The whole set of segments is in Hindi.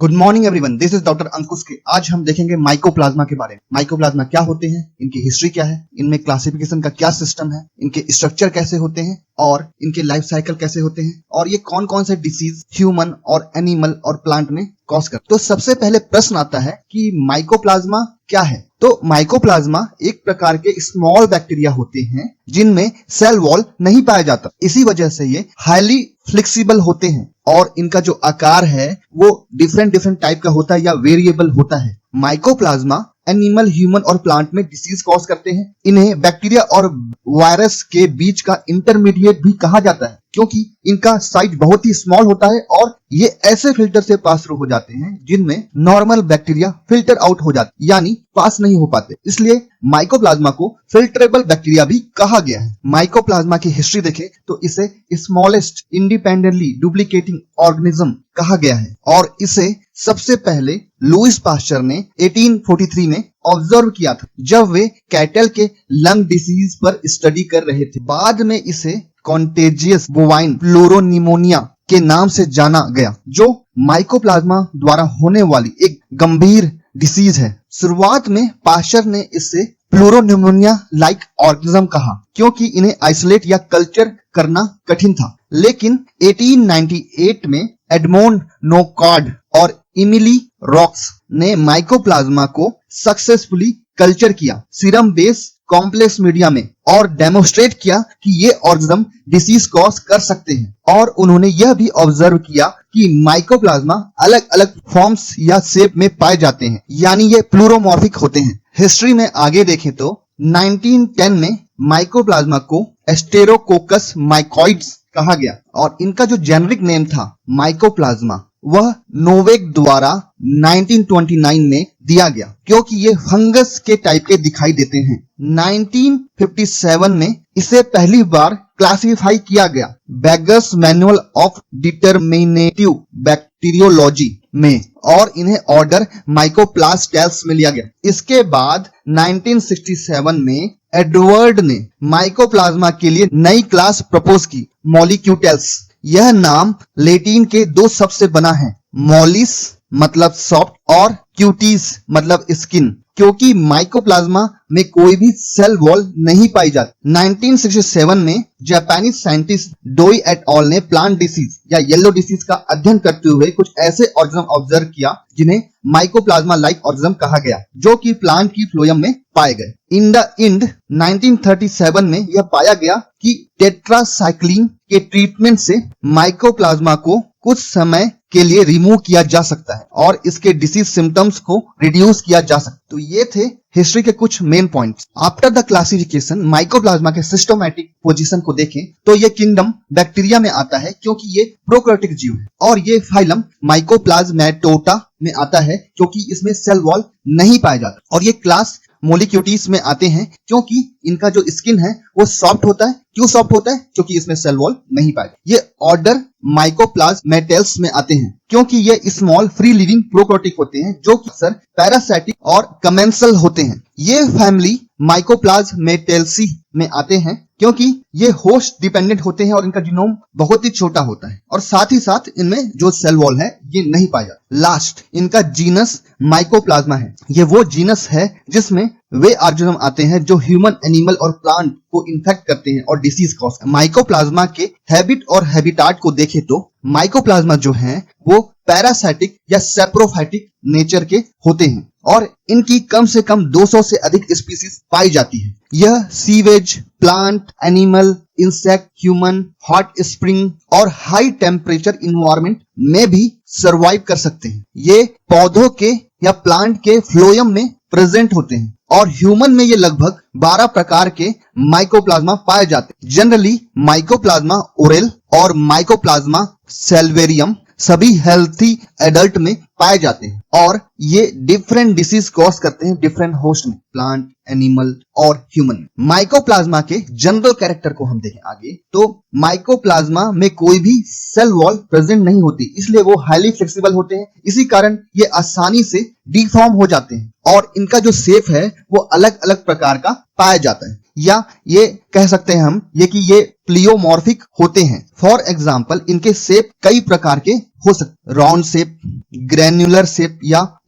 Good morning everyone, this is doctor Ankush K. आज हम देखेंगे माइकोप्लाज्मा के बारे में। माइकोप्लाज्मा क्या होते हैं, इनकी हिस्ट्री क्या है, इनमें क्लासिफिकेशन का क्या सिस्टम है, इनके स्ट्रक्चर कैसे होते हैं और इनके लाइफ साइकिल कैसे होते हैं, और ये कौन कौन से डिसीज ह्यूमन और एनिमल और प्लांट में कॉज करते हैं। तो सबसे पहले प्रश्न आता है कि माइकोप्लाज्मा क्या है। तो माइकोप्लाज्मा एक प्रकार के स्मॉल बैक्टीरिया होते हैं जिनमें सेल वॉल नहीं पाया जाता। इसी वजह से ये हाईली फ्लेक्सिबल होते हैं और इनका जो आकार है वो डिफरेंट टाइप का होता है या वेरिएबल होता है। माइकोप्लाज्मा एनिमल, ह्यूमन और प्लांट में डिसीज कॉज करते हैं। इन्हें बैक्टीरिया और वायरस के बीच का इंटरमीडिएट भी कहा जाता है क्योंकि इनका साइज बहुत ही स्मॉल होता है और ये ऐसे फिल्टर से पास थ्रू हो जाते हैं जिनमें नॉर्मल बैक्टीरिया फिल्टर आउट हो जाते यानी पास नहीं हो पाते। इसलिए माइकोप्लाज्मा को फिल्टरेबल बैक्टीरिया भी कहा गया है। माइकोप्लाज्मा की हिस्ट्री देखें तो इसे स्मॉलेस्ट इंडिपेंडेंटली डुप्लीकेटिंग ऑर्गेनिज्म कहा गया है और इसे सबसे पहले लुईस पास्चर ने 1843 में ऑब्जर्व किया था जब वे कैटल के लंग डिसीज पर स्टडी कर रहे थे। बाद में इसे कॉन्टेजियस बोवाइन प्लूरोनिमोनिया के नाम से जाना गया जो माइकोप्लाज्मा द्वारा होने वाली एक गंभीर डिसीज है। शुरुआत में पास्चर ने इससे प्लूरोनिमोनिया लाइक ऑर्गेनिज्म कहा क्योंकि इन्हें आइसोलेट या कल्चर करना कठिन था, लेकिन 1898 में एडमोंड नोकार्ड और इमिली रॉक्स ने माइकोप्लाज्मा को सक्सेसफुली कल्चर किया सीरम बेस कॉम्प्लेक्स मीडिया में और डेमोस्ट्रेट किया कि ये ऑर्गेनिज्म डिसीज कॉज कर सकते हैं। और उन्होंने यह भी ऑब्जर्व किया कि माइकोप्लाज्मा अलग अलग फॉर्म्स या शेप में पाए जाते हैं यानी ये प्लूरोमॉर्फिक होते हैं। हिस्ट्री में आगे देखें तो 1910 में माइकोप्लाज्मा को एस्टेरोकोकस माइकोइड्स कहा गया और इनका जो जेनेरिक नेम था माइकोप्लाज्मा वह नोवेक द्वारा 1929 में दिया गया क्योंकि ये फंगस के टाइप के दिखाई देते हैं। 1957 में इसे पहली बार क्लासिफाई किया गया बेगर्स मैनुअल ऑफ डिटरमिनेटिव बैक्टीरियोलॉजी में और इन्हें ऑर्डर माइकोप्लास्टेल्स में लिया गया। इसके बाद 1967 में एडवर्ड ने माइकोप्लाज्मा के लिए नई क्लास प्रपोज की मॉलिक्यूटेल्स। यह नाम लैटिन के दो शब्द से बना है, मॉलिस मतलब सॉफ्ट और क्यूटीज मतलब स्किन, क्योंकि माइकोप्लाज्मा में कोई भी सेल वॉल नहीं पाई जाती। 1967 में जापानी साइंटिस्ट डोई एट ऑल ने प्लांट डिसीज या येलो डिसीज का अध्ययन करते हुए कुछ ऐसे ऑर्गेनिज्म ऑब्जर्व किया जिन्हें माइकोप्लाज्मा लाइक ऑर्गेनिज्म कहा गया जो कि प्लांट की फ्लोएम में पाए गए। इन द एंड 1937 में यह पाया गया कि टेट्रासाइक्लिन के ट्रीटमेंट से माइकोप्लाज्मा को कुछ समय के लिए रिमूव किया जा सकता है और इसके डिसीज सिम्टम्स को रिड्यूस किया जा सकता है। तो ये थे हिस्ट्री के कुछ main points. After the classification mycoplasma के सिस्टमैटिक पोजीशन को देखें तो ये किंगडम बैक्टीरिया में आता है क्योंकि ये प्रोकैरियोटिक जीव है और ये फाइलम माइकोप्लाज्मेटोटा में आता है क्योंकि इसमें सेल वॉल नहीं पाया जाता। और ये क्लास मोलिक्यूटीज में आते हैं क्योंकि इनका जो स्किन है वो सॉफ्ट होता है। क्यों सॉफ्ट होता है? क्योंकि इसमें सेल वॉल नहीं पाए। ये ऑर्डर माइकोप्लाज्मेटेल्स में आते हैं क्योंकि ये स्मॉल फ्री लिविंग प्रोकैरियोटिक होते हैं जो कि अक्सर पैरासाइटिक और कमेंसल होते हैं। ये फैमिली माइकोप्लाज्मेटेल्सी में आते हैं क्योंकि ये होस्ट डिपेंडेंट होते हैं और इनका जीनोम बहुत ही छोटा होता है और साथ ही साथ इनमें जो सेल वॉल है ये नहीं पाया जाता। लास्ट इनका जीनस माइकोप्लाज्मा है। ये वो जीनस है जिसमें वे ऑर्गेनिज्म आते हैं जो ह्यूमन, एनिमल और प्लांट को इन्फेक्ट करते हैं और डिसीज कॉज करते हैं। माइकोप्लाज्मा के हैबिट और हैबिटाट को देखें तो माइकोप्लाज्मा जो है वो पैरासाइटिक या सैप्रोफाइटिक नेचर के होते हैं और इनकी कम से कम 200 से अधिक स्पीसीज पाई जाती है। यह sewage, plant, animal, insect, human, hot spring और हाई टेम्परेचर इन्वायरमेंट में भी सर्वाइव कर सकते हैं। ये पौधों के या प्लांट के फ्लोएम में प्रेजेंट होते हैं और ह्यूमन में ये लगभग 12 प्रकार के माइकोप्लाज्मा पाए जाते हैं। जनरली माइकोप्लाज्मा ओरेल और माइकोप्लाज्मा सेल्वेरियम सभी हेल्थी एडल्ट में पाए जाते हैं और ये डिफरेंट डिसीज कॉज करते हैं डिफरेंट होस्ट में, प्लांट, एनिमल और ह्यूमन। माइकोप्लाज्मा के जनरल कैरेक्टर को हम देखें आगे तो माइकोप्लाज्मा में कोई भी सेल वॉल प्रेजेंट नहीं होती, इसलिए वो हाईली फ्लेक्सिबल होते हैं। इसी कारण ये आसानी से डिफॉर्म हो जाते हैं और इनका जो शेप है वो अलग अलग प्रकार का पाया जाता है। या ये कह सकते हैं हम कि ये प्लियोमॉर्फिक होते हैं। फॉर एग्जाम्पल इनके शेप कई प्रकार के हो सकते, राउंड शेप, ग्रेन्युलर शेप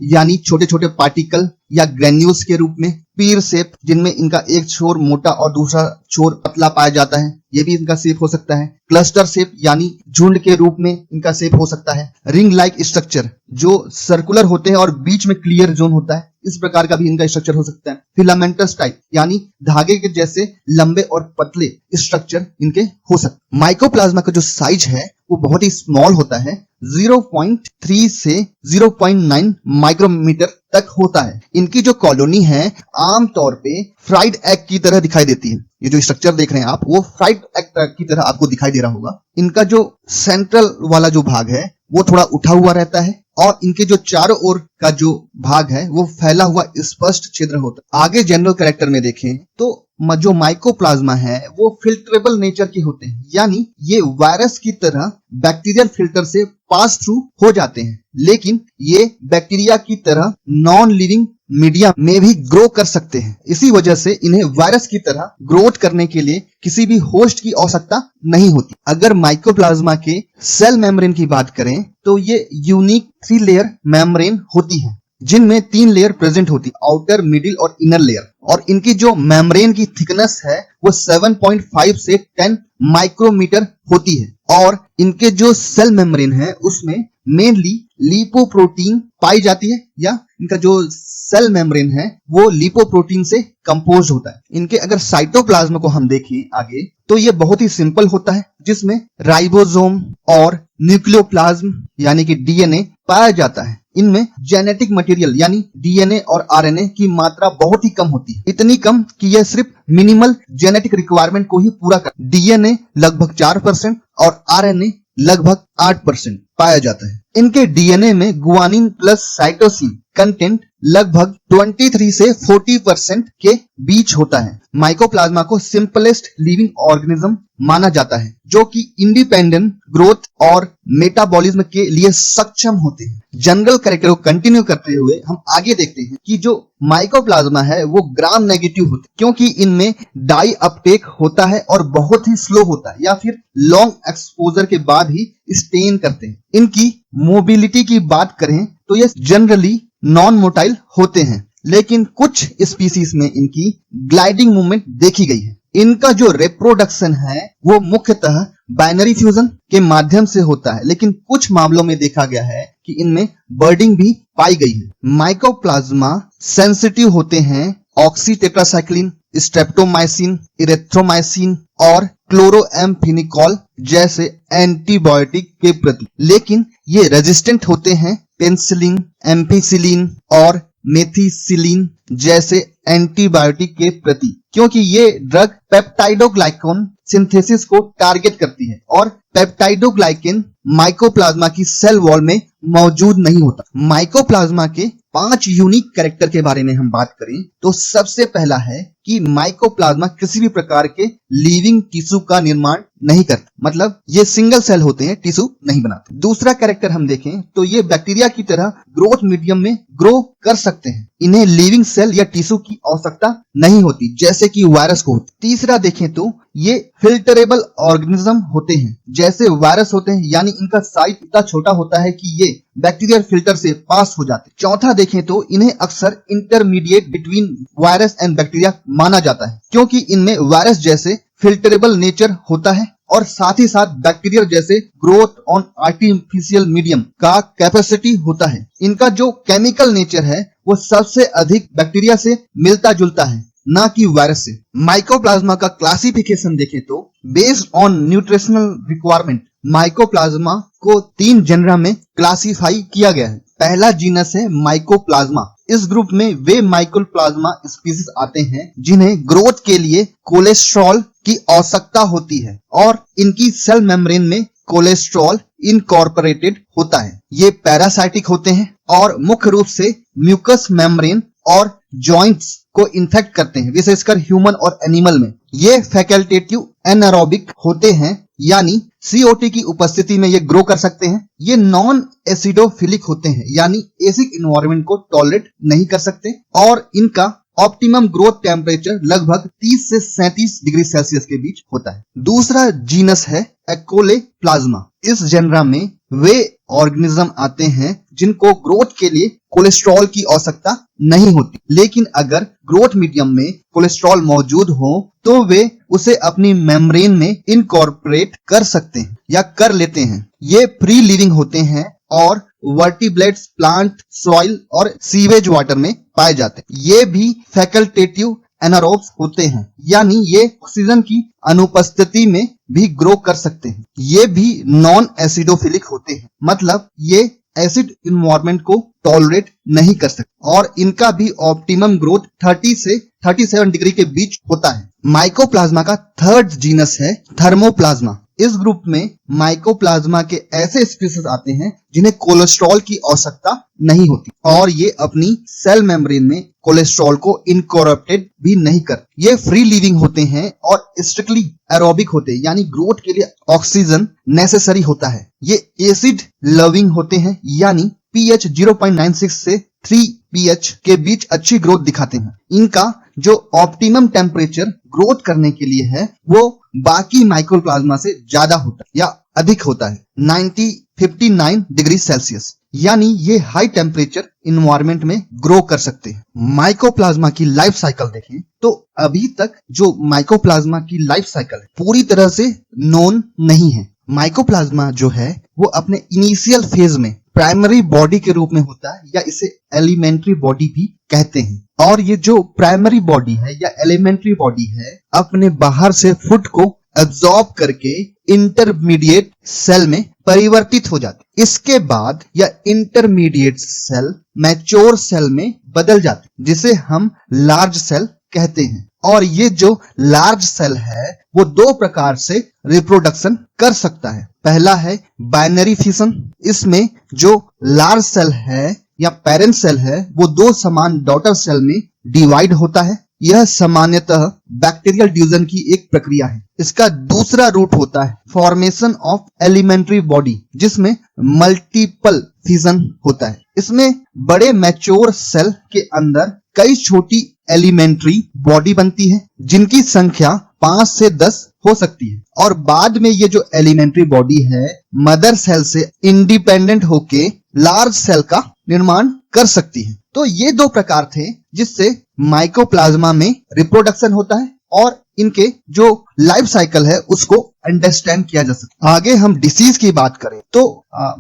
यानी छोटे छोटे पार्टिकल या ग्रेन्यूल्स के रूप में, पीर शेप जिनमें इनका एक छोर मोटा और दूसरा छोर पतला पाया जाता है, ये भी इनका शेप हो सकता है। क्लस्टर शेप यानी झुंड के रूप में इनका शेप हो सकता है। रिंग लाइक स्ट्रक्चर जो सर्कुलर होते हैं और बीच में क्लियर जोन होता है, इस प्रकार का भी इनका स्ट्रक्चर हो सकता है। फिलामेंटस टाइप यानी धागे के जैसे लंबे और पतले स्ट्रक्चर इनके हो सकते हैं। माइकोप्लाज्मा का जो साइज है वो बहुत ही स्मॉल होता है, 0.3 से 0.9 माइक्रोमीटर तक होता है। इनकी जो कॉलोनी है आमतौर पे फ्राइड एग की तरह दिखाई देती है। ये जो स्ट्रक्चर देख रहे हैं आप वो फ्राइड एग की तरह आपको दिखाई दे रहा होगा। इनका जो सेंट्रल वाला जो भाग है वो थोड़ा उठा हुआ रहता है और इनके जो चारों ओर का जो भाग है वो फैला हुआ स्पष्ट छिद्र होता है। आगे जनरल कैरेक्टर में देखें तो जो माइकोप्लाज्मा है वो फिल्ट्रेबल नेचर के होते हैं, यानी ये वायरस की तरह बैक्टीरियल फिल्टर से पास थ्रू हो जाते हैं, लेकिन ये बैक्टीरिया की तरह नॉन लिविंग मीडिया में भी ग्रो कर सकते हैं। इसी वजह से इन्हें वायरस की तरह ग्रोथ करने के लिए किसी भी होस्ट की आवश्यकता नहीं होती। अगर माइकोप्लाज्मा के सेल मेम्ब्रेन की बात करें तो ये यूनिक 3 लेयर मेम्ब्रेन होती है, जिनमें 3 लेयर प्रेजेंट होती है, आउटर, मिडिल और इनर लेयर। और इनकी जो मेम्ब्रेन की थिकनेस है वो 7.5 से 10 माइक्रोमीटर होती है। और इनके जो सेल मेम्ब्रेन है उसमें मेनली लिपोप्रोटीन पाई जाती है, या इनका जो सेल मेम्ब्रेन है वो लिपोप्रोटीन से कंपोज होता है। इनके अगर साइटोप्लाज्म को हम देखें आगे तो ये बहुत ही सिंपल होता है, जिसमें राइबोसोम और न्यूक्लियोप्लाज्म यानी कि डीएनए पाया जाता है। इनमें जेनेटिक मटेरियल यानी डीएनए और आरएनए की मात्रा बहुत ही कम होती है, इतनी कम कि यह सिर्फ मिनिमल जेनेटिक रिक्वायरमेंट को ही पूरा कर। डीएनए लगभग 4% और आरएनए लगभग 8% पाया जाता है। इनके डीएनए में गुआनिन प्लस साइटोसिन कंटेंट लगभग 23 से 40% के बीच होता है। माइकोप्लाज्मा को सिंपलेस्ट लिविंग ऑर्गेनिज्म माना जाता है, जो कि इंडिपेंडेंट ग्रोथ और मेटाबॉलिज्म के लिए सक्षम होते हैं। जनरल कैरेक्टर को कंटिन्यू करते हुए हम आगे देखते हैं कि जो माइकोप्लाज्मा है वो ग्राम नेगेटिव होते हैं, क्योंकि इनमें डाई अपटेक होता है और बहुत ही स्लो होता है, या फिर लॉन्ग एक्सपोजर के बाद ही स्टेन करते हैं। इनकी मोबिलिटी की बात करें तो ये जनरली नॉन मोटाइल होते हैं, लेकिन कुछ स्पीसीज में इनकी ग्लाइडिंग मूवमेंट देखी गई है। इनका जो रिप्रोडक्शन है वो मुख्यतः बाइनरी फ्यूजन के माध्यम से होता है, लेकिन कुछ मामलों में देखा गया है कि इनमें बर्डिंग भी पाई गई है। माइकोप्लाज्मा सेंसिटिव होते हैं ऑक्सीटेट्रासाइक्लिन, स्ट्रेप्टोमाइसिन, इरेथ्रोमाइसिन और क्लोरोएम्फेनिकॉल जैसे एंटीबायोटिक के प्रति, लेकिन ये रेजिस्टेंट होते हैं पेनिसिलिन, एम्पिसिलिन और मेथिसिलिन जैसे एंटीबायोटिक के प्रति, क्योंकि ये ड्रग पेप्टाइडोग्लाइकन सिंथेसिस को टारगेट करती है और पेप्टाइडोग्लाइकन माइकोप्लाज्मा की सेल वॉल में मौजूद नहीं होता। माइकोप्लाज्मा के 5 यूनिक कैरेक्टर के बारे में हम बात करें तो सबसे पहला है कि माइकोप्लाज्मा किसी भी प्रकार के लिविंग टिश्यू का निर्माण नहीं करते, मतलब ये सिंगल सेल होते हैं, टिश्यू नहीं बनाते। दूसरा कैरेक्टर हम देखें तो ये बैक्टीरिया की तरह ग्रोथ मीडियम में ग्रो कर सकते हैं, इन्हें लिविंग सेल या टिश्यू की आवश्यकता नहीं होती जैसे कि वायरस को होती। तीसरा देखें तो ये फिल्टरेबल ऑर्गेनिज्म होते हैं जैसे वायरस होते हैं, यानी इनका साइज इतना छोटा होता है कि ये बैक्टीरियल फिल्टर से पास हो जाते हैं। चौथा देखें तो इन्हें अक्सर intermediate between virus and bacteria माना जाता है, क्योंकि इनमें वायरस जैसे फिल्टरेबल नेचर होता है और साथ ही साथ बैक्टीरिया जैसे ग्रोथ ऑन आर्टिफिशियल मीडियम का कैपेसिटी होता है। इनका जो केमिकल नेचर है वो सबसे अधिक बैक्टीरिया से मिलता जुलता है, ना कि वायरस से। माइकोप्लाज्मा का क्लासिफिकेशन देखें तो based on nutritional requirement mycoplasma को 3 जेनरा में क्लासिफाई किया गया है। पहला जीनस है माइकोप्लाज्मा। इस ग्रुप में वे माइकोप्लाज्मा स्पीसीज आते हैं जिन्हें ग्रोथ के लिए कोलेस्ट्रॉल की आवश्यकता होती है और इनकी सेल मेम्ब्रेन में कोलेस्ट्रॉल इनकॉर्पोरेटेड होता है। ये पैरासाइटिक होते हैं और मुख्य रूप से म्यूकस मेम्ब्रेन और जॉइंट्स को इन्फेक्ट करते हैं, विशेषकर ह्यूमन और एनिमल में। ये फैकल्टेटिव एनारोबिक होते हैं, यानी CO2 की उपस्थिति में ये ग्रो कर सकते हैं। ये नॉन एसिडोफिलिक होते हैं, यानी एसिड एनवायरनमेंट को टॉलरेट नहीं कर सकते और इनका ऑप्टिमम ग्रोथ टेम्परेचर लगभग 30 से 37 डिग्री सेल्सियस के बीच होता है। दूसरा जीनस है एकोलेप्लाज्मा। इस जेनरा में वे ऑर्गेनिज्म आते हैं जिनको ग्रोथ के लिए कोलेस्ट्रॉल की आवश्यकता नहीं होती, लेकिन अगर ग्रोथ मीडियम में कोलेस्ट्रॉल मौजूद हो तो वे उसे अपनी मेम्ब्रेन में इनकॉर्पोरेट कर सकते हैं या कर लेते हैं। ये फ्री लिविंग होते हैं और वर्टिब्रेट्स, प्लांट, सॉइल और सीवेज वाटर में पाए जाते हैं। ये भी फैकल्टेटिव एनारोब्स होते हैं, यानी ये ऑक्सीजन की अनुपस्थिति में भी ग्रो कर सकते हैं। ये भी नॉन एसिडोफिलिक होते हैं, मतलब ये एसिड इन्वायरमेंट को टॉलरेट नहीं कर सकते और इनका भी ऑप्टिमम ग्रोथ 30 से 37 डिग्री के बीच होता है। माइकोप्लाज्मा का थर्ड जीनस है थर्मोप्लाज्मा। इस ग्रुप में माइकोप्लाज्मा के ऐसे स्पीसीज आते हैं जिन्हें कोलेस्ट्रॉल की आवश्यकता नहीं होती और ये अपनी सेल मेम्ब्रेन में कोलेस्ट्रॉल को इनकॉर्पोरेट भी नहीं कर। ये फ्री लिविंग होते हैं और स्ट्रिक्टली एरोबिक होते हैं, यानी ग्रोथ के लिए ऑक्सीजन नेसेसरी होता है। ये एसिड लविंग होते हैं, यानी pH 0.96 से 3 pH के बीच अच्छी ग्रोथ दिखाते हैं। इनका जो ऑप्टिमम टेम्परेचर ग्रोथ करने के लिए है वो बाकी माइकोप्लाज्मा से ज्यादा होता है या अधिक होता है, 59 डिग्री सेल्सियस, यानी ये हाई टेम्परेचर इन्वायरमेंट में ग्रो कर सकते हैं। माइकोप्लाज्मा की लाइफ साइकिल देखें तो अभी तक जो माइकोप्लाज्मा की लाइफ साइकिल है पूरी तरह से नोन नहीं है। माइकोप्लाज्मा जो है वो अपने इनिशियल फेज में प्राइमरी बॉडी के रूप में होता है या इसे एलिमेंट्री बॉडी भी कहते हैं। और ये जो प्राइमरी बॉडी है या एलिमेंट्री बॉडी है अपने बाहर से फूड को एब्जॉर्ब करके इंटरमीडिएट सेल में परिवर्तित हो जाती। इसके बाद यह इंटरमीडिएट सेल मैच्योर सेल में बदल जाती, जिसे हम लार्ज सेल कहते हैं। और ये जो लार्ज सेल है वो दो प्रकार से रिप्रोडक्शन कर सकता है। पहला है बाइनरी फिशन। इसमें जो लार्ज सेल है या पेरेंट सेल है वो दो समान डॉटर सेल में डिवाइड होता है। यह सामान्यतः बैक्टीरियल डिवीजन की एक प्रक्रिया है। इसका दूसरा रूट होता है फॉर्मेशन ऑफ एलिमेंट्री बॉडी, जिसमें मल्टीपल फिजन होता है। इसमें बड़े मैच्योर सेल के अंदर कई छोटी एलिमेंट्री बॉडी बनती है जिनकी संख्या 5 से 10 हो सकती है और बाद में ये जो एलिमेंट्री बॉडी है मदर सेल से इंडिपेंडेंट होके लार्ज सेल का निर्माण कर सकती है। तो ये दो प्रकार थे जिससे माइकोप्लाज्मा में रिप्रोडक्शन होता है और इनके जो लाइफ साइकिल है उसको अंडरस्टैंड किया जा सकता है। आगे हम डिसीज की बात करें तो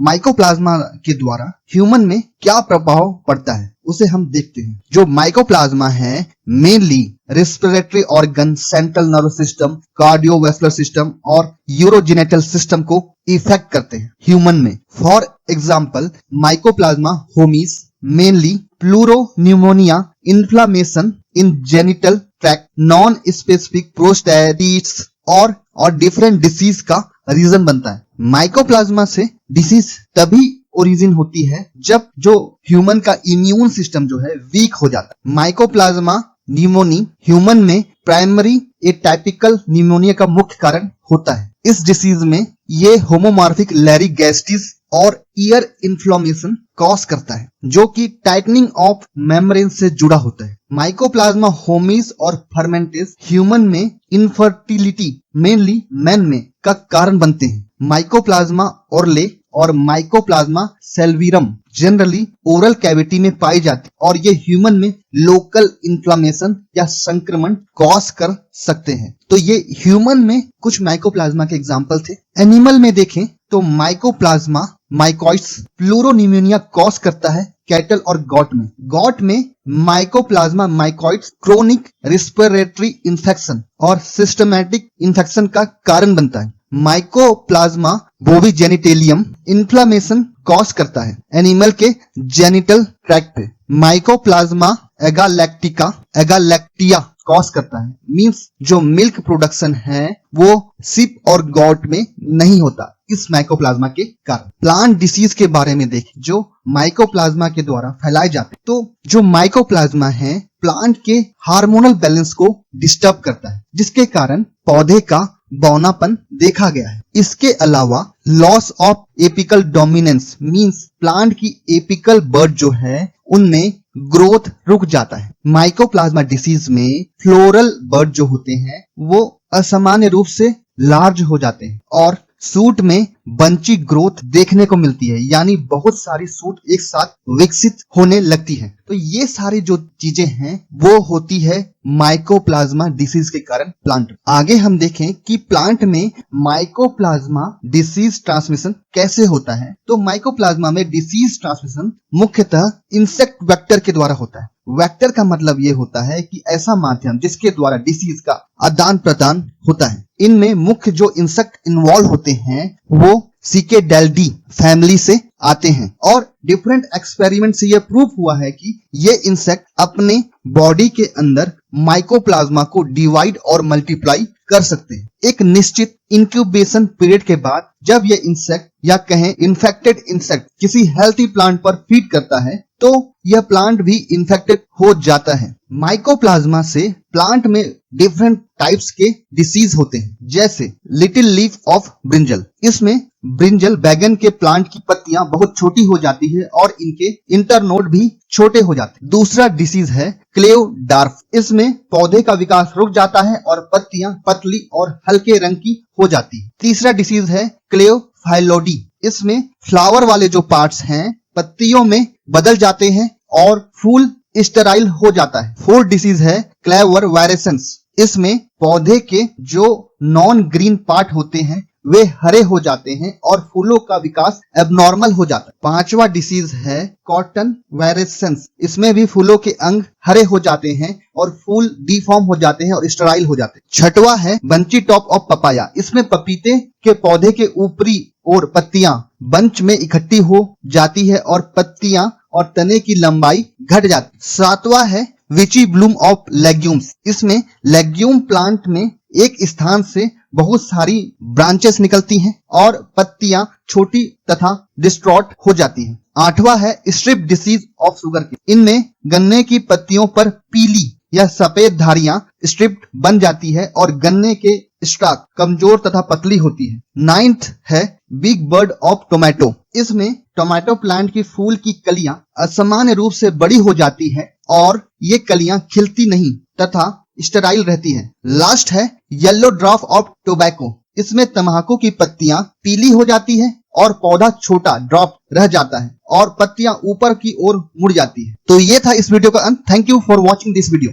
माइकोप्लाज्मा के द्वारा ह्यूमन में क्या प्रभाव पड़ता है उसे हम देखते हैं। जो माइकोप्लाज्मा है mainly respiratory organ, central nervous system, cardiovascular system और यूरोजेनिटल सिस्टम को इफेक्ट करते हैं ह्यूमन में। For example mycoplasma hominis mainly pleuropneumonia, inflammation in genital tract, non specific prostatitis और डिफरेंट डिसीज का रीजन बनता है। माइकोप्लाज्मा से डिसीज तभी ओरिजिन होती है जब जो ह्यूमन का इम्यून सिस्टम जो है वीक हो जाता है। माइकोप्लाज्मा न्यूमोनी ह्यूमन में प्राइमरी एटाइपिकल न्यूमोनिया का मुख्य कारण होता है। इस डिसीज में ये होमोमॉर्फिक लैरिंगेस्टिस और ईयर इन्फ्लेमेशन कॉज करता है जो कि टाइटनिंग ऑफ मेम्ब्रेन से जुड़ा होता है। माइकोप्लाज्मा होमिस और फर्मेंटिस ह्यूमन में इनफर्टिलिटी मेनली मेन में का कारण बनते हैं। माइकोप्लाज्मा ओरले और माइकोप्लाज्मा सेल्वीरम जनरली ओरल कैविटी में पाई जाती और ये ह्यूमन में लोकल इन्फ्लेमेशन या संक्रमण कॉज कर सकते हैं। तो ये ह्यूमन में कुछ माइकोप्लाज्मा के एग्जांपल थे। एनिमल में देखें तो माइकोप्लाज्मा माइकोइड्स प्लूरोन्यूमोनिया कॉज करता है कैटल और गॉट में। गॉट में माइकोप्लाज्मा माइकोइड्स क्रोनिक रेस्पिरेटरी इंफेक्शन और सिस्टमैटिक इंफेक्शन का कारण बनता है। माइकोप्लाज्मा बोविजेनिटेलियम इन्फ्लेमेशन कॉज करता है एनिमल के जेनिटल ट्रैक्ट पे। माइकोप्लाज्मा एगालैक्टिया कॉज करता है, मींस जो मिल्क प्रोडक्शन है वो सिप और गॉट में नहीं होता इस माइकोप्लाज्मा के कारण। प्लांट डिसीज के बारे में देखें जो माइकोप्लाज्मा के द्वारा फैलाए जाते हैं। तो जो माइकोप्लाज्मा है प्लांट के हार्मोनल बैलेंस को डिस्टर्ब करता है जिसके कारण पौधे का बौनापन देखा गया है। इसके अलावा loss of apical dominance means plant की एपिकल बर्ड जो है उनमें ग्रोथ रुक जाता है। माइकोप्लाज्मा डिसीज में फ्लोरल बर्ड जो होते हैं वो असामान्य रूप से लार्ज हो जाते हैं और सूट में बंची ग्रोथ देखने को मिलती है, यानी बहुत सारी सूट एक साथ विकसित होने लगती है। तो ये सारी जो चीजें हैं वो होती है माइकोप्लाज्मा डिसीज के कारण प्लांट। आगे हम देखें कि प्लांट में माइकोप्लाज्मा डिसीज ट्रांसमिशन कैसे होता है। तो माइकोप्लाज्मा में डिसीज ट्रांसमिशन मुख्यतः इंसेक्ट वेक्टर के द्वारा होता है। वेक्टर का मतलब ये होता है कि ऐसा माध्यम जिसके द्वारा डिसीज का आदान प्रदान होता है। इनमें मुख्य जो इंसेक्ट इन्वॉल्व होते हैं वो सिकेडेल्डी फैमिली से आते हैं और डिफरेंट एक्सपेरिमेंट से यह प्रूव हुआ है कि ये इंसेक्ट अपने बॉडी के अंदर माइकोप्लाज्मा को डिवाइड और मल्टीप्लाई कर सकते हैं। एक निश्चित इंक्यूबेशन पीरियड के बाद जब ये इंसेक्ट या कहें इन्फेक्टेड इंसेक्ट किसी हेल्थी प्लांट पर फीड करता है तो यह प्लांट भी इन्फेक्टेड हो जाता है। माइकोप्लाज्मा से प्लांट में डिफरेंट टाइप्स के डिसीज होते हैं, जैसे लिटिल लीफ ऑफ ब्रिंजल। इसमें ब्रिंजल बैगन के प्लांट की पत्तियां बहुत छोटी हो जाती है और इनके इंटरनोड भी छोटे हो जाते हैं। दूसरा डिसीज है क्लेव डार्फ। इसमें पौधे का विकास रुक जाता है और पत्तियां पतली और हल्के रंग की हो जाती है। तीसरा डिसीज है क्लेव फाइलोडी। इसमें फ्लावर वाले जो पार्ट्स हैं पत्तियों में बदल जाते हैं और फूल स्टेराइल हो जाता है। फोर्थ डिसीज है क्लेवर वायरेसेंस। इसमें पौधे के जो नॉन ग्रीन पार्ट होते हैं वे हरे हो जाते हैं और फूलों का विकास एबनॉर्मल हो जाता है। पांचवा डिसीज है कॉटन वायरेसेंस। इसमें भी फूलों के अंग हरे हो जाते हैं और फूल डिफॉर्म हो जाते हैं और स्टेराइल हो जाते हैं। छठवा है बंची टॉप ऑफ पपाया। इसमें पपीते के पौधे के ऊपरी और पत्तियां बंच में इकट्ठी हो जाती है और पत्तियां और तने की लंबाई घट जाती है। सातवां है विची ब्लूम ऑफ लेग्यूम्स। इसमें लेग्यूम प्लांट में एक स्थान से बहुत सारी ब्रांचेस निकलती हैं और पत्तियां छोटी तथा डिस्ट्रॉट हो जाती हैं। आठवां है strip disease of sugarcane. इनमें गन्ने की पत्तियों पर पीली या सफेद धारियां स्ट्रिप्ड बन जाती है और गन्ने के स्टॉक कमजोर तथा पतली होती है। नाइन्थ है बिग बर्ड ऑफ टोमेटो। इसमें टोमेटो प्लांट की फूल की कलियां असामान्य रूप से बड़ी हो जाती है और ये कलियां खिलती नहीं तथा स्टेराइल रहती है। लास्ट है येलो ड्रॉप ऑफ टोबैको। इसमें तम्बाकू की पत्तियां पीली हो जाती है और पौधा छोटा ड्रॉप रह जाता है और पत्तियां ऊपर की ओर मुड़ जाती है। तो ये था इस वीडियो का अंत। Thank you for watching this video.